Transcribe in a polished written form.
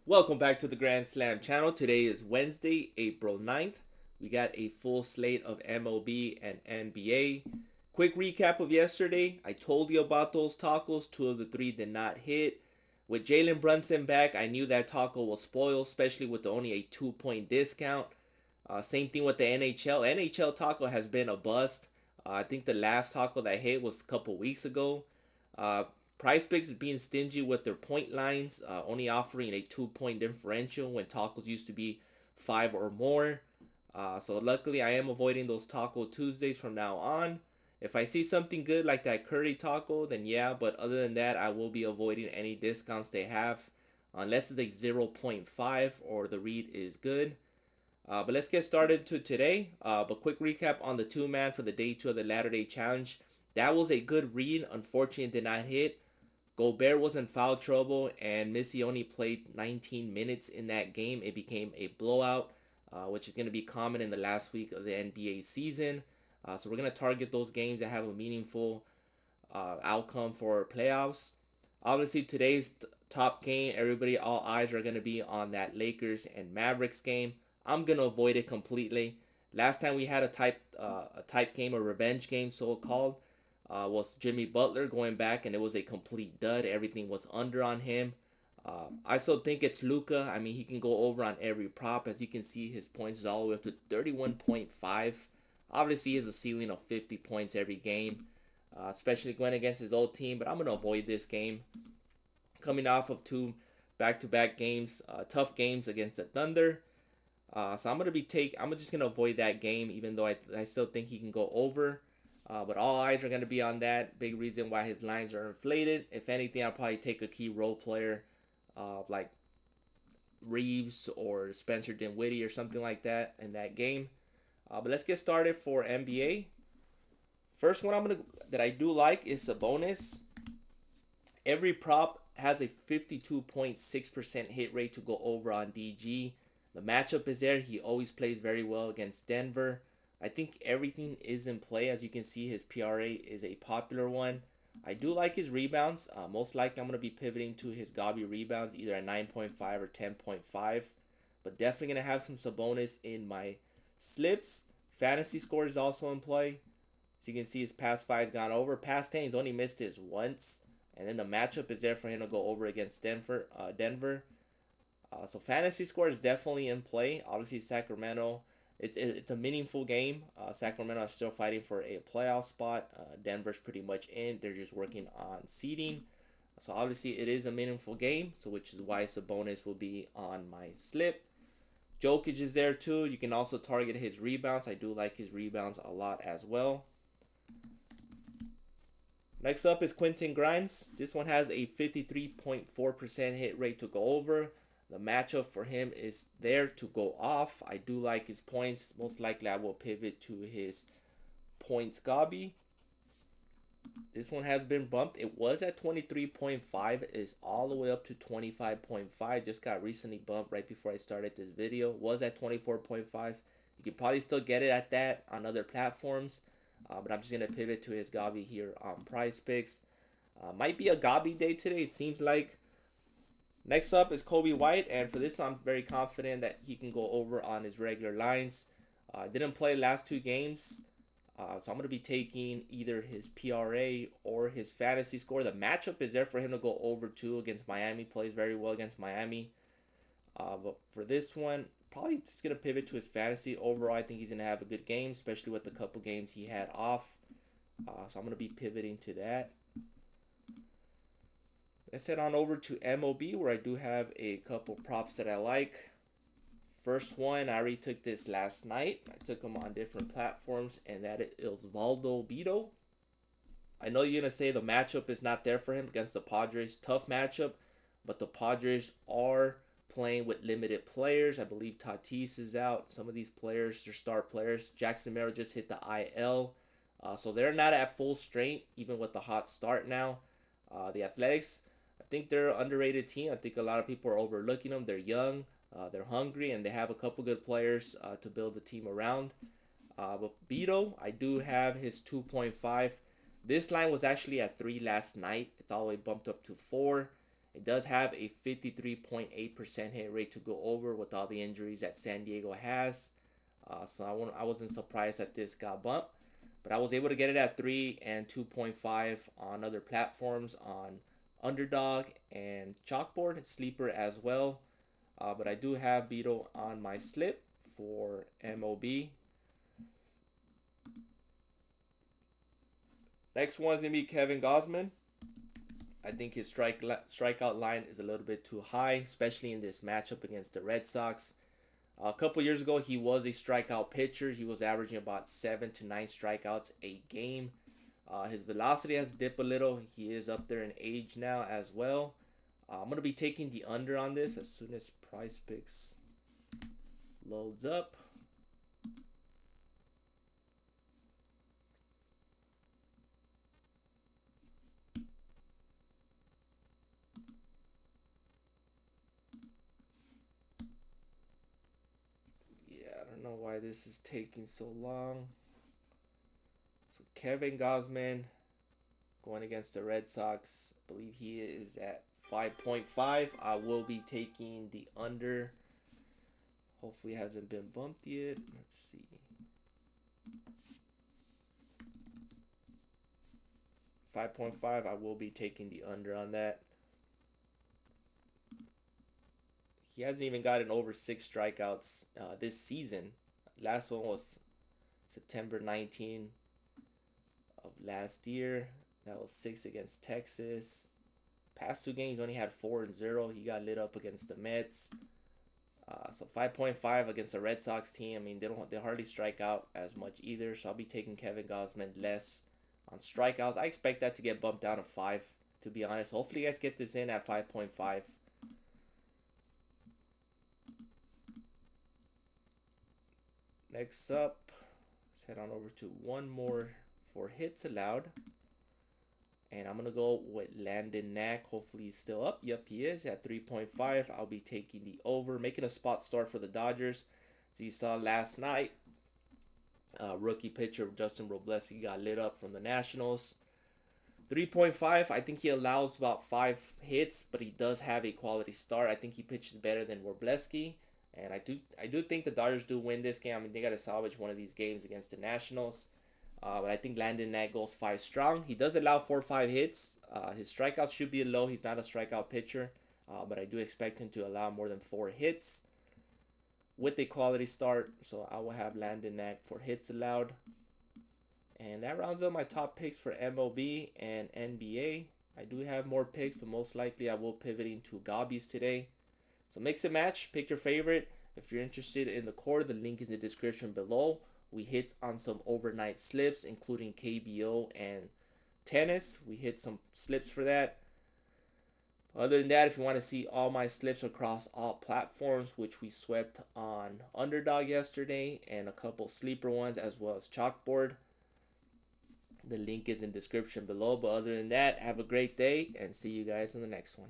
Welcome back to the Grand Slam channel. Today is Wednesday, April 9th. We got a full slate of MLB and NBA. Quick recap of yesterday. I told you about those tacos. Two of the three did not hit. With Jalen Brunson back, I knew that taco will spoil, especially with only a 2-point discount. Same thing with the NHL. NHL taco has been a bust. I think the last taco that hit was a couple weeks ago. Uh, Price Picks is being stingy with their point lines, only offering a 2-point differential when tacos used to be 5 or more. So luckily, I am avoiding those Taco Tuesdays from now on. If I see something good like that curry taco, then yeah. But other than that, I will be avoiding any discounts they have, unless it's a 0.5 or the read is good. But let's get started to today. But quick recap on the two-man for the day two of the Latter Day Challenge. That was a good read. Unfortunately, it did not hit. Gobert was in foul trouble, and Missy only played 19 minutes in that game. It became a blowout, which is going to be common in the last week of the NBA season. So we're going to target those games that have a meaningful outcome for playoffs. Obviously, today's top game, all eyes are going to be on that Lakers and Mavericks game. I'm going to avoid it completely. Last time we had a type game, a revenge game, so called, was Jimmy Butler going back, and it was a complete dud. Everything was under on him. I still think it's Luka. I mean, he can go over on every prop. As you can see, his points is all the way up to 31.5. Obviously, he has a ceiling of 50 points every game, especially going against his old team. But I'm going to avoid this game. Coming off of two back-to-back games, tough games against the Thunder. So I'm just gonna avoid that game, even though I still think he can go over. But all eyes are gonna be on that. Big reason why his lines are inflated. If anything, I'll probably take a key role player, like Reeves or Spencer Dinwiddie or something like that in that game. But let's get started for NBA. First one that I do like is Sabonis. Every prop has a 52.6% hit rate to go over on DG. The matchup is there. He always plays very well against Denver. I think everything is in play. As you can see, his PRA is a popular one. I do like his rebounds. Most likely, I'm going to be pivoting to his Gabi rebounds, either at 9.5 or 10.5. But definitely going to have some Sabonis in my slips. Fantasy score is also in play. So you can see his past five's gone over. Past 10, he's only missed his once. And then the matchup is there for him to go over against Denver. So fantasy score is definitely in play. Obviously, Sacramento, it's a meaningful game. Sacramento is still fighting for a playoff spot. Denver's pretty much in. They're just working on seeding. So obviously, it is a meaningful game. So which is why Sabonis will be on my slip. Jokic is there too. You can also target his rebounds. I do like his rebounds a lot as well. Next up is Quentin Grimes. This one has a 53.4% hit rate to go over. The matchup for him is there to go off. I do like his points. Most likely I will pivot to his points Gabi. This one has been bumped. It was at 23.5. It's all the way up to 25.5. Just got recently bumped right before I started this video. Was at 24.5. You can probably still get it at that on other platforms. But I'm just going to pivot to his Gabi here on Price Picks. Might be a Gabi day today, it seems like. Next up is Kobe White, and for this I'm very confident that he can go over on his regular lines. Didn't play last two games, so I'm going to be taking either his PRA or his fantasy score. The matchup is there for him to go over two against Miami. Plays very well against Miami. But for this one, probably just going to pivot to his fantasy. Overall, I think he's going to have a good game, especially with the couple games he had off. So I'm going to be pivoting to that. Let's head on over to MLB, where I do have a couple props that I like. First one, I already took this last night. I took them on different platforms, and that is Valdo Vito. I know you're going to say the matchup is not there for him against the Padres. Tough matchup, but the Padres are playing with limited players. I believe Tatis is out. Some of these players, they're star players. Jackson Merrill just hit the IL. So they're not at full strength, even with the hot start now. The Athletics, I think they're an underrated team. I think a lot of people are overlooking them. They're young, they're hungry, and they have a couple good players to build the team around. But Beto, I do have his 2.5. This line was actually at 3 last night. It's all the way bumped up to 4. It does have a 53.8% hit rate to go over with all the injuries that San Diego has. So I wasn't surprised that this got bumped. But I was able to get it at 3 and 2.5 on other platforms on Underdog and Chalkboard and Sleeper as well. But I do have Beetle on my slip for MLB. Next one's going to be Kevin Gausman. I think his strikeout line is a little bit too high, especially in this matchup against the Red Sox. A couple years ago, he was a strikeout pitcher. He was averaging about 7 to 9 strikeouts a game. His velocity has dipped a little. He is up there in age now as well. I'm going to be taking the under on this as soon as Price Picks loads up. I don't know why this is taking so long. So Kevin Gausman going against the Red Sox. I believe he is at 5.5. I will be taking the under. Hopefully it hasn't been bumped yet. Let's see. 5.5. I will be taking the under on that. He hasn't even gotten over 6 strikeouts this season. Last one was September 19 of last year. That was 6 against Texas. Past 2 games, only had 4 and 0. He got lit up against the Mets. So 5.5 against the Red Sox team. I mean, they hardly strike out as much either. So I'll be taking Kevin Gausman less on strikeouts. I expect that to get bumped down to 5, to be honest. Hopefully you guys get this in at 5.5. Next up, let's head on over to one more for hits allowed. And I'm going to go with Landon Knack. Hopefully he's still up. Yep, he is at 3.5. I'll be taking the over, making a spot start for the Dodgers. So you saw last night, rookie pitcher Justin Robleski got lit up from the Nationals. 3.5, I think he allows about 5 hits, but he does have a quality start. I think he pitches better than Robleski. And I do think the Dodgers do win this game. I mean, they got to salvage one of these games against the Nationals. But I think Landon Knack goes 5 strong. He does allow 4 or 5 hits. His strikeouts should be low. He's not a strikeout pitcher. But I do expect him to allow more than 4 hits with a quality start. So I will have Landon Knack for hits allowed. And that rounds up my top picks for MLB and NBA. I do have more picks, but most likely I will pivot into Gobbies today. So mix and match, pick your favorite. If you're interested in the core, the link is in the description below. We hit on some overnight slips, including KBO and tennis. We hit some slips for that. Other than that, if you want to see all my slips across all platforms, which we swept on Underdog yesterday, and a couple sleeper ones, as well as Chalkboard, the link is in the description below. But other than that, have a great day and see you guys in the next one.